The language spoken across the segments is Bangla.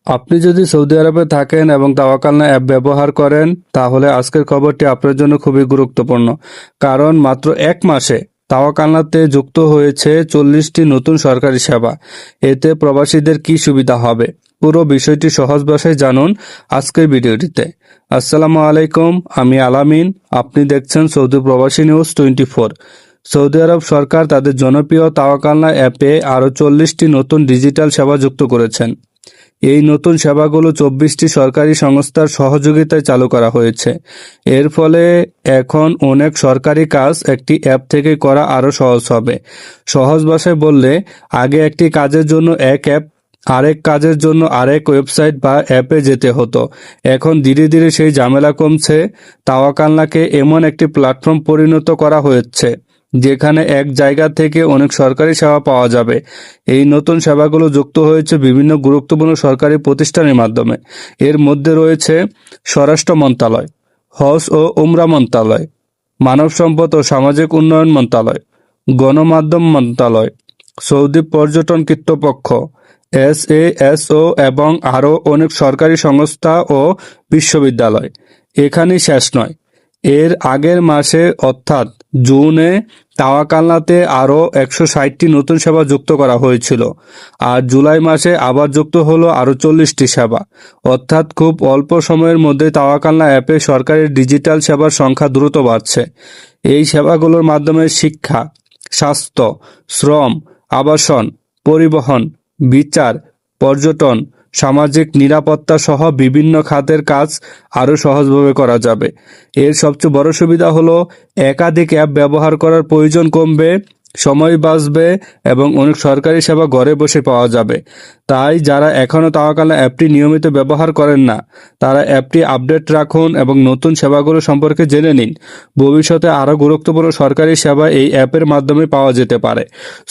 আপনি যদি সৌদি আরবে থাকেন এবং তাওয়াক্কালনা অ্যাপ ব্যবহার করেন তাহলে আজকের খবরটি আপনার জন্য খুবই গুরুত্বপূর্ণ। কারণ মাত্র এক মাসে তাওয়াক্কালনাতে যুক্ত হয়েছে 40টি নতুন সরকারি সেবা। এতে প্রবাসীদের কি সুবিধা হবে, পুরো বিষয়টি সহজ ভাষায় জানুন আজকের ভিডিওটিতে। আসসালামু আলাইকুম, আমি আলামিন। আপনি দেখছেন সৌদি প্রবাসী নিউজ 24। সৌদি আরব সরকার তাদের জনপ্রিয় তাওয়াক্কালনা অ্যাপে আরও 40টি নতুন ডিজিটাল সেবা যুক্ত করেছেন। এই নতুন সেবাগুলো 24টি সরকারি সংস্থার সহযোগিতায় চালু করা হয়েছে। এর ফলে এখন অনেক সরকারি কাজ একটি অ্যাপ থেকে করা আরও সহজ হবে। সহজ ভাষায় বললে, আগে একটি কাজের জন্য এক অ্যাপ, আরেক কাজের জন্য আরেক ওয়েবসাইট বা অ্যাপে যেতে হতো। এখন ধীরে ধীরে সেই ঝামেলা কমছে। তাওয়াক্কালনাকে এমন একটি প্ল্যাটফর্ম পরিণত করা হয়েছে যেখানে এক জায়গা থেকে অনেক সরকারি সেবা পাওয়া যাবে। এই নতুন সেবাগুলো যুক্ত হয়েছে বিভিন্ন গুরুত্বপূর্ণ সরকারি প্রতিষ্ঠানের মাধ্যমে। এর মধ্যে রয়েছে স্বরাষ্ট্র মন্ত্রণালয়, হজ ও উমরা মন্ত্রণালয়, মানব সম্পদ ও সামাজিক উন্নয়ন মন্ত্রণালয়, গণমাধ্যম মন্ত্রণালয়, সৌদি পর্যটন কর্তৃপক্ষ, SASO এবং আরও অনেক সরকারি সংস্থা ও বিশ্ববিদ্যালয়। এখানেই শেষ নয়, এর আগের মাসে অর্থাৎ জুনে তাওয়াক্কালনাতে আরও 160টি নতুন সেবা যুক্ত করা হয়েছিল। আর জুলাই মাসে আবার যুক্ত হলো আরও 40টি সেবা। অর্থাৎ খুব অল্প সময়ের মধ্যে তাওয়াক্কালনা অ্যাপে সরকারি ডিজিটাল সেবার সংখ্যা দ্রুত বাড়ছে। এই সেবাগুলোর মাধ্যমে শিক্ষা, স্বাস্থ্য, শ্রম, আবাসন, পরিবহন, বিচার, পর্যটন, সামাজিক নিরাপত্তা সহ বিভিন্ন খাতের কাজ আরও সহজভাবে করা যাবে। এর সবচেয়ে বড় সুবিধা হলো একাধিক অ্যাপ ব্যবহার করার প্রয়োজন কমবে, সময় বাঁচবে এবং অনেক সরকারি সেবা ঘরে বসে পাওয়া যাবে। তাই যারা এখনও তাওয়াক্কালনা অ্যাপটি নিয়মিত ব্যবহার করেন না, তারা অ্যাপটি আপডেট রাখুন এবং নতুন সেবাগুলো সম্পর্কে জেনে নিন। ভবিষ্যতে আরও গুরুত্বপূর্ণ সরকারি সেবা এই অ্যাপের মাধ্যমে পাওয়া যেতে পারে।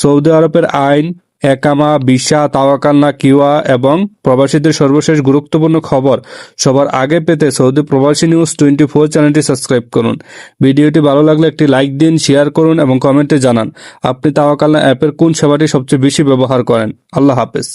সৌদি আরবের আইন, একামা, ভিসা, তাওয়াক্কালনা, কিওয়া এবং প্রবাসীদের সর্বশেষ গুরুত্বপূর্ণ খবর সবার আগে পেতে সৌদি প্রবাসী নিউজ 24 চ্যানেলটি সাবস্ক্রাইব করুন। ভিডিওটি ভালো লাগলে একটি লাইক দিন, শেয়ার করুন এবং কমেন্টে জানান আপনি তাওয়াক্কালনা অ্যাপের কোন সেবাটি সবচেয়ে বেশি ব্যবহার করেন। আল্লাহ হাফেজ।